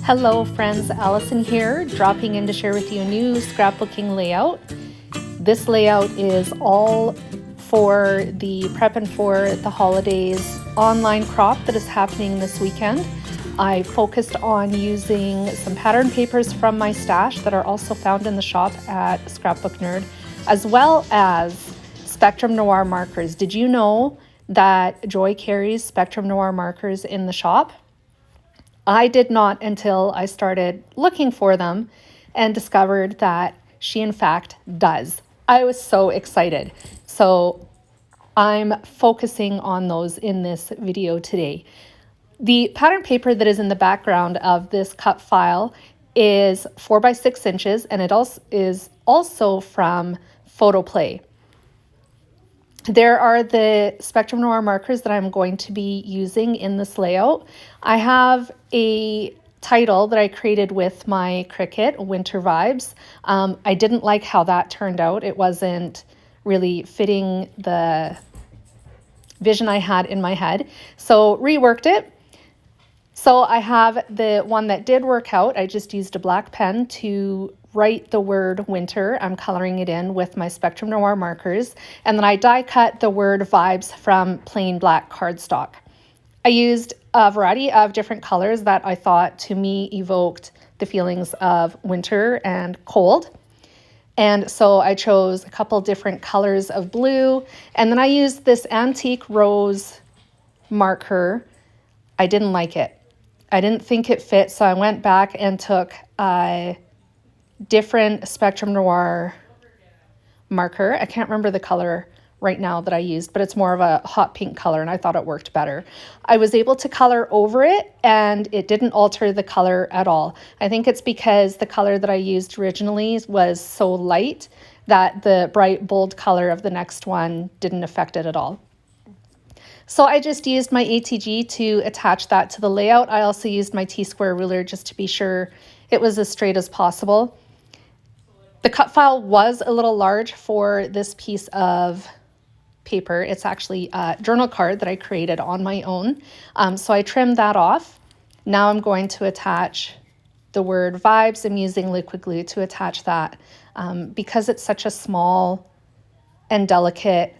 Hello friends, Allison here, dropping in to share with you a new scrapbooking layout. This layout is all for the Preppin for the holidays online crop that is happening this weekend. I focused on using some pattern papers from my stash that are also found in the shop at Scrapbook Nerd, as well as Spectrum Noir markers. Did you know that Joy carries Spectrum Noir markers in the shop? I did not until I started looking for them and discovered that she in fact does. I was so excited. So I'm focusing on those in this video today. The pattern paper that is in the background of this cut file is 4 by 6 inches, and it also is also from Photoplay. There are the Spectrum Noir markers that I'm going to be using in this layout. I have a title that I created with my Cricut, Winter Vibes. I didn't like how that turned out. It wasn't really fitting the vision I had in my head, so reworked it. So I have the one that did work out. I just used a black pen to write the word winter. I'm coloring it in with my Spectrum Noir markers. And then I die cut the word vibes from plain black cardstock. I used a variety of different colors that I thought to me evoked the feelings of winter and cold. And so I chose a couple different colors of blue. And then I used this antique rose marker. I didn't like it. I didn't think it fit, so I went back and took a different Spectrum Noir marker. I can't remember the color right now that I used, but it's more of a hot pink color, and I thought it worked better. I was able to color over it, and it didn't alter the color at all. I think it's because the color that I used originally was so light that the bright, bold color of the next one didn't affect it at all. So I just used my ATG to attach that to the layout. I also used my T-square ruler just to be sure it was as straight as possible. The cut file was a little large for this piece of paper. It's actually a journal card that I created on my own. So I trimmed that off. Now I'm going to attach the word vibes. I'm using liquid glue to attach that because it's such a small and delicate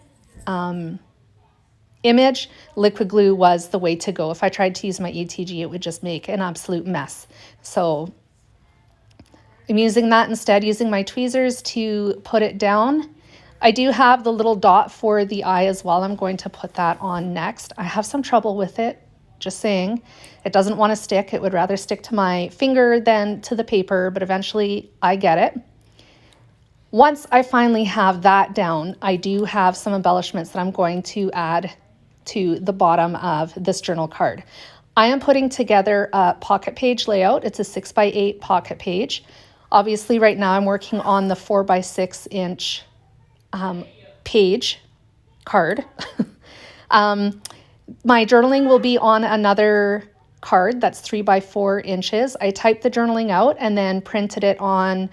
image. Liquid glue was the way to go. If I tried to use my ATG, it would just make an absolute mess. So I'm using that instead, using my tweezers to put it down. I do have the little dot for the eye as well. I'm going to put that on next. I have some trouble with it, just saying. It doesn't want to stick. It would rather stick to my finger than to the paper, but eventually I get it. Once I finally have that down, I do have some embellishments that I'm going to add to the bottom of this journal card. I am putting together a pocket page layout. It's a 6 by 8 pocket page. Obviously right now I'm working on the 4 by 6 inch page card. My journaling will be on another card that's 3 by 4 inches. I typed the journaling out and then printed it on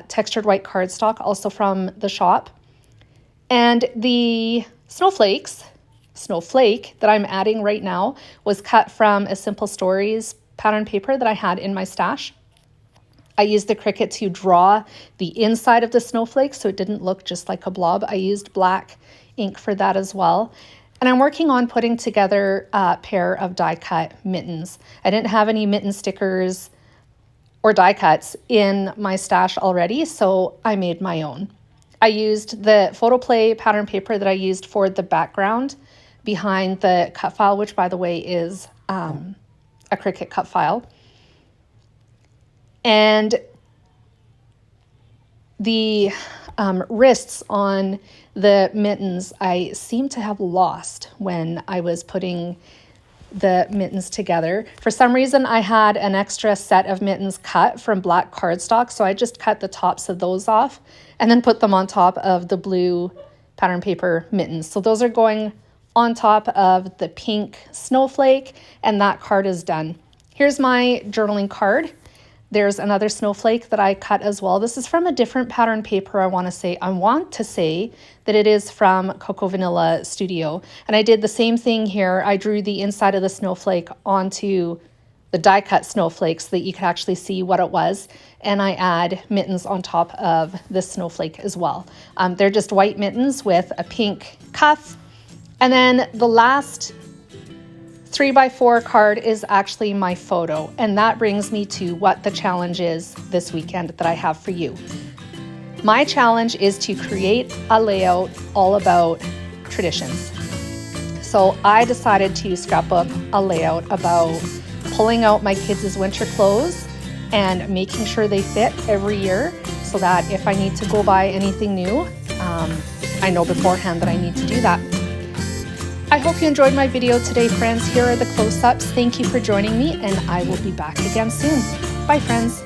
textured white cardstock, also from the shop. And the snowflake that I'm adding right now was cut from a Simple Stories pattern paper that I had in my stash. I used the Cricut to draw the inside of the snowflake so it didn't look just like a blob. I used black ink for that as well. And I'm working on putting together a pair of die cut mittens. I didn't have any mitten stickers or die cuts in my stash already, so I made my own. I used the Photoplay pattern paper that I used for the background behind the cut file, which by the way is a Cricut cut file. And the wrists on the mittens I seem to have lost when I was putting the mittens together. For some reason I had an extra set of mittens cut from black cardstock, so I just cut the tops of those off and then put them on top of the blue pattern paper mittens. So those are going on top of the pink snowflake, and that card is done. Here's my journaling card. There's another snowflake that I cut as well. This is from a different pattern paper, I want to say that it is from Cocoa Vanilla Studio. And I did the same thing here. I drew the inside of the snowflake onto the die cut snowflakes so that you could actually see what it was. And I add mittens on top of this snowflake as well. They're just white mittens with a pink cuff. And then the last 3x4 card is actually my photo. And that brings me to what the challenge is this weekend that I have for you. My challenge is to create a layout all about traditions. So I decided to scrapbook a layout about pulling out my kids' winter clothes and making sure they fit every year so that if I need to go buy anything new, I know beforehand that I need to do that. I hope you enjoyed my video today, friends. Here are the close-ups. Thank you for joining me, and I will be back again soon. Bye, friends.